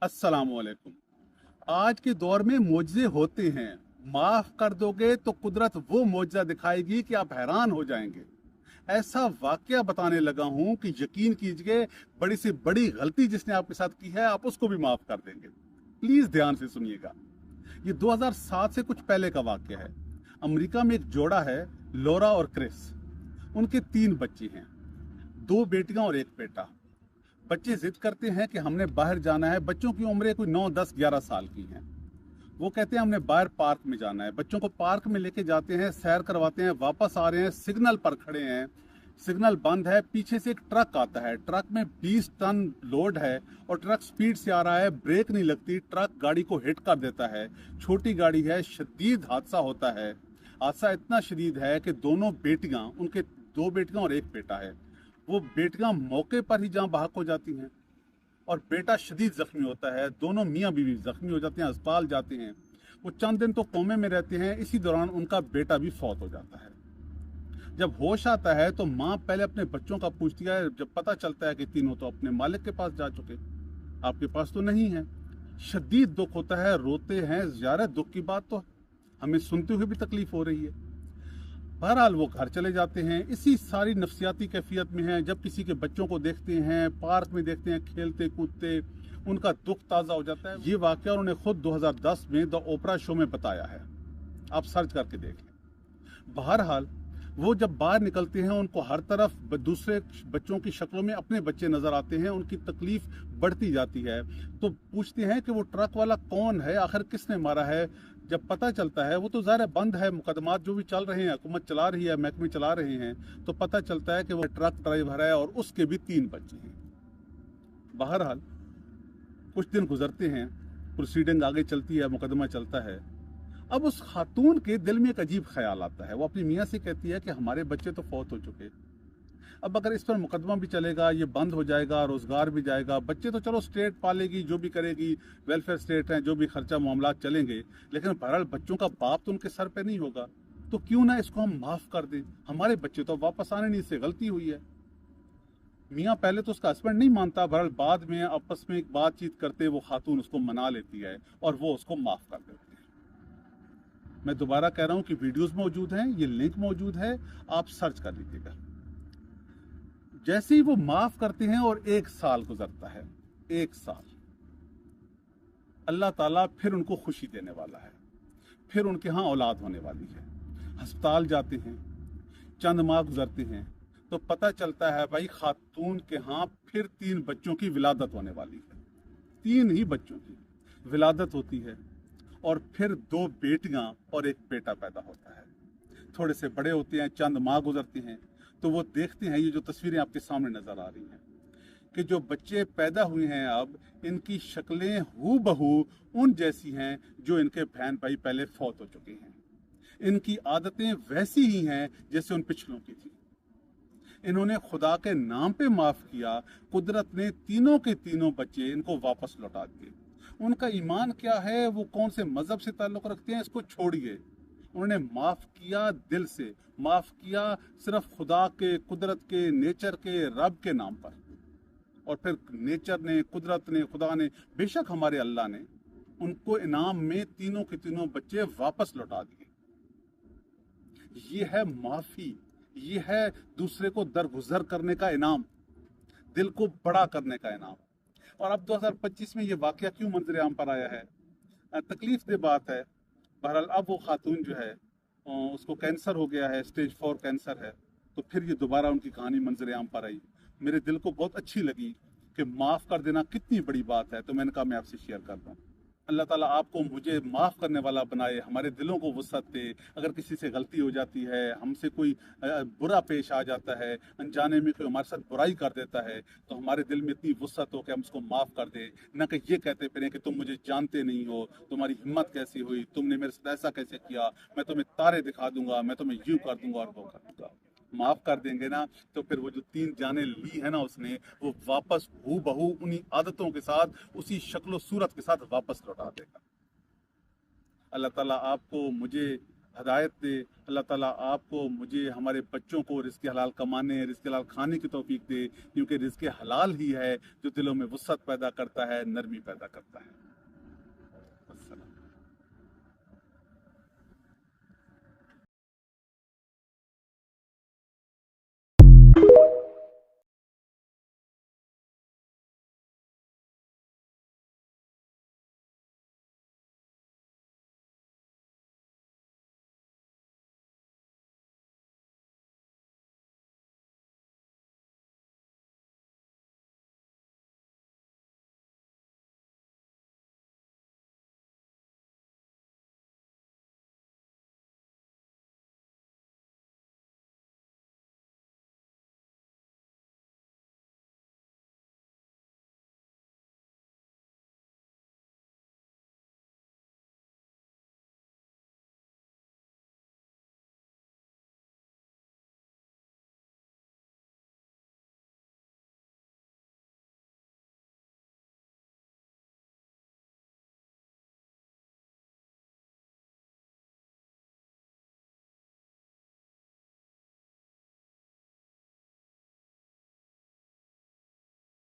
अस्सलामुअलैकुम। आज के दौर में मोजज़े होते हैं, माफ कर दोगे तो कुदरत वो मोजज़ा दिखाएगी कि आप हैरान हो जाएंगे। ऐसा वाकया बताने लगा हूं कि यकीन कीजिए, बड़ी से बड़ी गलती जिसने आपके साथ की है आप उसको भी माफ कर देंगे। प्लीज ध्यान से सुनिएगा। ये 2007 से कुछ पहले का वाकया है। अमेरिका में एक जोड़ा है, लॉरा और क्रिस। उनके 3 बच्चे हैं, 2 बेटियां और 1 बेटा। बच्चे जिद करते हैं कि हमने बाहर जाना है। बच्चों की उम्रें कोई 9, 10, 11 साल की हैं। वो कहते हैं हमने बाहर पार्क में जाना है। बच्चों को पार्क में लेके जाते हैं, सैर करवाते हैं, वापस आ रहे हैं, सिग्नल पर खड़े हैं, सिग्नल बंद है, पीछे से एक ट्रक आता है, ट्रक में 20 टन लोड है और ट्रक स्पीड से आ रहा है, ब्रेक नहीं लगती, ट्रक गाड़ी को हिट कर देता है। छोटी गाड़ी है, शदीद हादसा होता है। हादसा इतना शदीद है कि दोनों बेटियां, उनके 2 बेटियां और 1 बेटा है, वो बेटियां मौके पर ही जहां बहक हो जाती हैं और बेटा शदीद जख्मी होता है। दोनों मियाँ बीवी जख्मी हो जाते हैं, अस्पताल जाते हैं। वो चंद दिन तो कोमे में रहते हैं। इसी दौरान उनका बेटा भी फौत हो जाता है। जब होश आता है तो माँ पहले अपने बच्चों का पूछती है। जब पता चलता है कि तीनों तो अपने मालिक के पास जा चुके, आपके पास तो नहीं है। शदीद दुख होता है, रोते हैं। ज़्यादा दुख की बात तो हमें सुनते हुए भी तकलीफ हो रही है। बहरहाल वो घर चले जाते हैं। इसी सारी नफसियाती कैफियत में हैं। जब किसी के बच्चों को देखते हैं, पार्क में देखते हैं खेलते कूदते, उनका दुख ताज़ा हो जाता है। ये वाकया उन्होंने खुद 2010 में द ओपरा शो में बताया है, आप सर्च करके देख लें। बहरहाल वो जब बाहर निकलते हैं, उनको हर तरफ दूसरे बच्चों की शक्लों में अपने बच्चे नजर आते हैं। उनकी तकलीफ बढ़ती जाती है। तो पूछते हैं कि वो ट्रक वाला कौन है, आखिर किसने मारा है। जब पता चलता है, वो तो ज़ाहिर बंद है, मुकदमात जो भी चल रहे हैं, हुकूमत चला रही है, महकमे चला रहे हैं, तो पता चलता है कि वो ट्रक ड्राइवर है और उसके भी 3 बच्चे हैं। बहरहाल कुछ दिन गुजरते हैं, प्रोसीडिंग आगे चलती है, मुकदमा चलता है। अब उस खातून के दिल में एक अजीब ख्याल आता है। वो अपनी मियाँ से कहती है कि हमारे बच्चे तो फौत हो चुके, अब अगर इस पर मुकदमा भी चलेगा, ये बंद हो जाएगा, रोजगार भी जाएगा। बच्चे तो चलो स्टेट पालेगी, जो भी करेगी, वेलफेयर स्टेट है, जो भी खर्चा मामला चलेंगे, लेकिन बहरहाल बच्चों का बाप तो उनके सर पे नहीं होगा। तो क्यों ना इसको हम माफ कर दें, हमारे बच्चे तो वापस आने नहीं, इससे गलती हुई है। मियाँ पहले तो उसका हस्बैंड नहीं मानता, बहरहाल बाद में आपस में एक बातचीत करते वो खातून उसको मना लेती है और वो उसको माफ कर देती है। मैं दोबारा कह रहा हूँ कि वीडियोस मौजूद हैं, ये लिंक मौजूद है, आप सर्च कर लीजिएगा। जैसे ही वो माफ करते हैं और 1 साल गुजरता है, 1 साल, अल्लाह ताला फिर उनको खुशी देने वाला है। फिर उनके यहाँ औलाद होने वाली है। अस्पताल जाते हैं, चंद माह गुजरते हैं तो पता चलता है भाई खातून के यहाँ फिर 3 बच्चों की विलादत होने वाली है। 3 ही बच्चों की विलादत होती है और फिर 2 बेटियां और 1 बेटा पैदा होता है। थोड़े से बड़े होते हैं, चंद माह गुजरते हैं तो वो देखते हैं, ये जो तस्वीरें आपके सामने नजर आ रही हैं, कि जो बच्चे पैदा हुए हैं अब, इनकी शक्लें हूबहू उन जैसी हैं जो इनके बहन भाई पहले फौत हो चुके हैं। इनकी आदतें वैसी ही हैं जैसे उन पिछलों की थी। इन्होंने खुदा के नाम पे माफ किया, कुदरत ने तीनों के तीनों बच्चे इनको वापस लौटा दिए। उनका ईमान क्या है, वो कौन से मजहब से ताल्लुक रखते हैं, इसको छोड़िए। उन्होंने माफ किया दिल से, माफ किया सिर्फ खुदा के, कुदरत के, नेचर के, रब के नाम पर। और फिर नेचर ने, कुदरत ने, खुदा ने, बेशक हमारे अल्लाह ने उनको इनाम में तीनों के तीनों बच्चे वापस लौटा दिए। ये है माफी, ये है दूसरे को दरगुजर करने का इनाम, दिल को बड़ा करने का इनाम। और अब 2025 में ये वाकया क्यों मंजर आम पर आया है, तकलीफ दे बात है। बहरहाल अब वो खातून जो है, उसको कैंसर हो गया है, स्टेज 4 कैंसर है। तो फिर ये दोबारा उनकी कहानी मंजर आम पर आई। मेरे दिल को बहुत अच्छी लगी कि माफ़ कर देना कितनी बड़ी बात है, तो मैंने कहा मैं आपसे शेयर कर दूँ। अल्लाह ताला आपको मुझे माफ़ करने वाला बनाए, हमारे दिलों को वुसअत दे। अगर किसी से गलती हो जाती है, हमसे कोई बुरा पेश आ जाता है, अनजाने में कोई हमारे साथ बुराई कर देता है, तो हमारे दिल में इतनी वुसअत हो कि हम उसको माफ़ कर दें। न कि ये कहते फिरें कि तुम मुझे जानते नहीं हो, तुम्हारी हिम्मत कैसी हुई, तुमने मेरे साथ ऐसा कैसे किया, मैं तुम्हें तारे दिखा दूंगा, मैं तुम्हें यूँ कर दूंगा और वो कर दूंगा। माफ कर देंगे ना, तो फिर वो जो 3 जानें ली है ना उसने, वो वापस हूबहू उन्हीं आदतों के साथ, उसी शक्ल सूरत के साथ वापस लौटा देगा। अल्लाह ताला आपको, मुझे ہدایت دے۔ اللہ تعالیٰ آپ کو، مجھے، ہمارے بچوں کو رزق حلال کمانے، رزق حلال کھانے کی توفیق دے، کیونکہ رزق حلال ہی ہے جو دلوں میں وسعت پیدا کرتا ہے، نرمی پیدا کرتا ہے۔ السلام۔